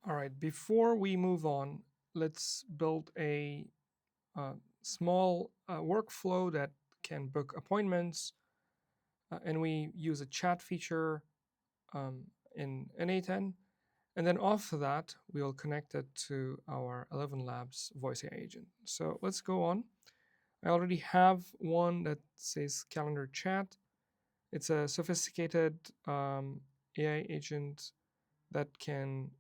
All right, before we move on, let's build a small workflow that can book appointments, and we use a chat feature in n8n. And then off of that, we'll connect it to our ElevenLabs voice AI agent. So let's go on. I already have one that says calendar chat. It's a sophisticated AI agent that can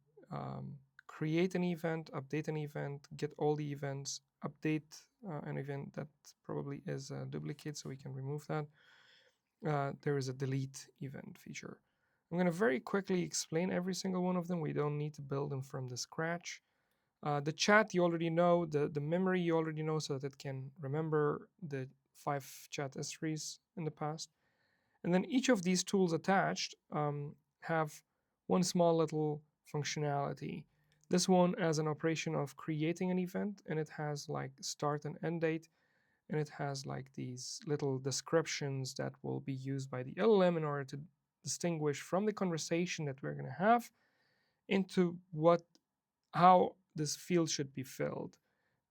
create an event, update an event, get all the events, update an event that probably is a duplicate, so we can remove that. There is a delete event feature. I'm going to very quickly explain every single one of them. We don't need to build them from the scratch. The chat you already know, the memory you already know, so that it can remember the 5 chat histories in the past. And then each of these tools attached have one small little functionality. This one as an operation of creating an event, and it has like start and end date, and it has like these little descriptions that will be used by the LLM in order to distinguish from the conversation that we're going to have into how this field should be filled.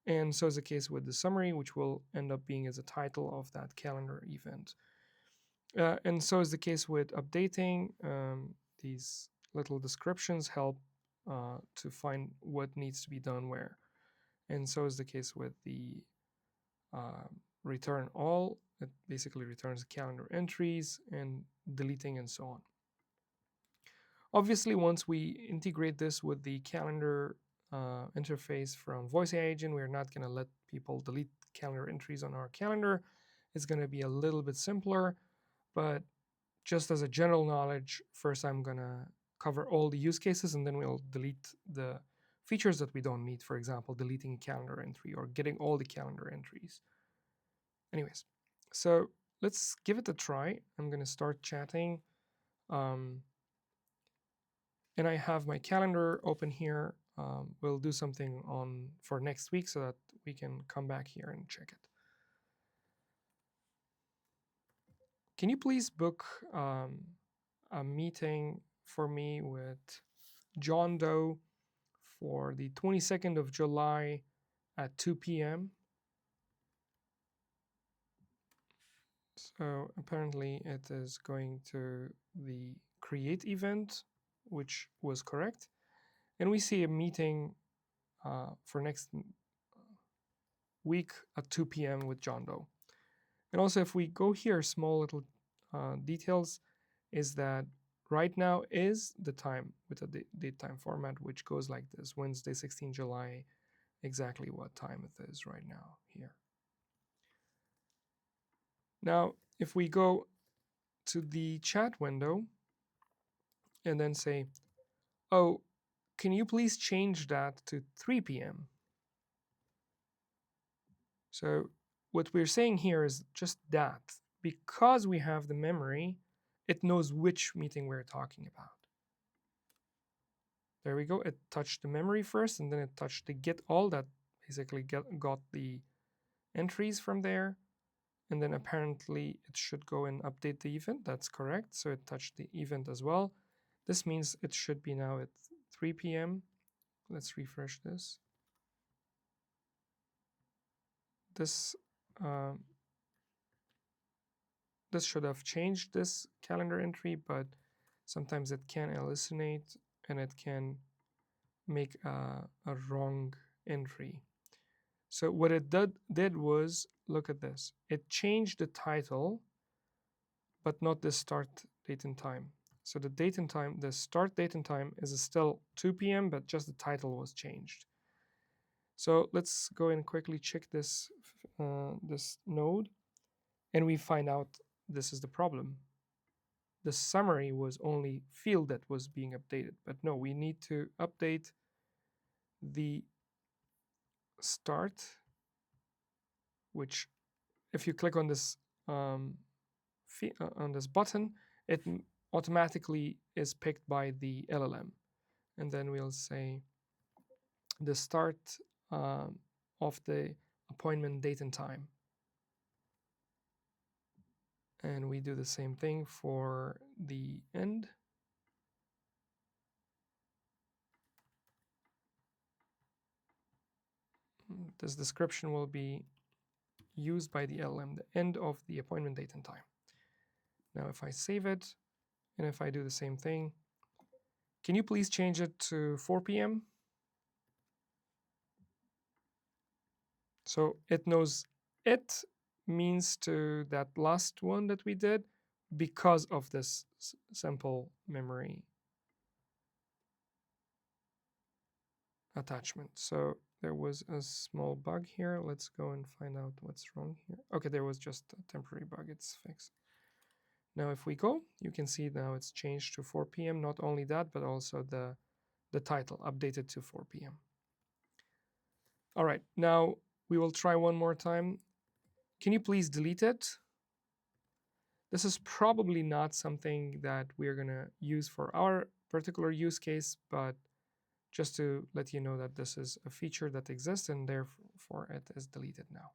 And so is the case with the summary, which will end up being as a title of that calendar event. And so is the case with updating. These little descriptions help to find what needs to be done where. And so is the case with the return all. It basically returns calendar entries and deleting and so on. Obviously, once we integrate this with the calendar interface from Voice AI Agent, we're not going to let people delete calendar entries on our calendar. It's going to be a little bit simpler, but just as a general knowledge, first I'm going to cover all the use cases, and then we'll delete the features that we don't need, for example, deleting a calendar entry or getting all the calendar entries. Anyways, so let's give it a try. I'm going to start chatting. And I have my calendar open here. We'll do something for next week so that we can come back here and check it. Can you please book a meeting for me with John Doe for the 22nd of July at 2 p.m.? So apparently it is going to the create event, which was correct. And we see a meeting for next week at 2 p.m. with John Doe. And also, if we go here, small little details is that right now is the time with a date time format, which goes like this: Wednesday, 16 July, exactly what time it is right now here. Now, if we go to the chat window and then say, oh, can you please change that to 3 p.m.? So what we're saying here is just that. Because we have the memory, it knows which meeting we're talking about. There we go. It touched the memory first, and then it touched the get all that basically got the entries from there. And then apparently it should go and update the event. That's correct. So it touched the event as well. This means it should be now at 3 p.m. Let's refresh this. This should have changed this calendar entry, but sometimes it can hallucinate and it can make a wrong entry. So what it did was, look at this. It changed the title, but not the start date and time. So the date and time, the start date and time is still 2 p.m., but just the title was changed. So let's go and quickly check this, this node, and we find out this is the problem. The summary was only field that was being updated, but no, we need to update the start, which if you click on this on this button, it automatically is picked by the LLM. And then we'll say the start of the appointment date and time. And we do the same thing for the end. this description will be used by the LLM, the end of the appointment date and time. Now, if I save it, and if I do the same thing, can you please change it to 4 p.m.? So it knows it means to that last one that we did because of this simple memory attachment. So there was a small bug here. Let's go and find out what's wrong here. Okay, there was just a temporary bug. It's fixed. Now, if we go, you can see now it's changed to 4 p.m. Not only that, but also the title updated to 4 p.m. All right, now we will try one more time. Can you please delete it? This is probably not something that we're going to use for our particular use case, but just to let you know that this is a feature that exists and therefore it is deleted now.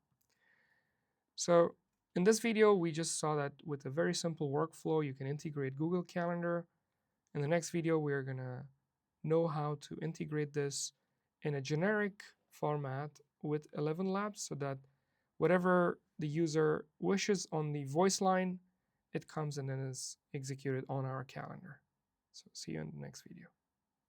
So in this video, we just saw that with a very simple workflow, you can integrate Google Calendar. In the next video, we're going to know how to integrate this in a generic format with ElevenLabs so that whatever the user wishes on the voice line, it comes and then is executed on our calendar. So see you in the next video.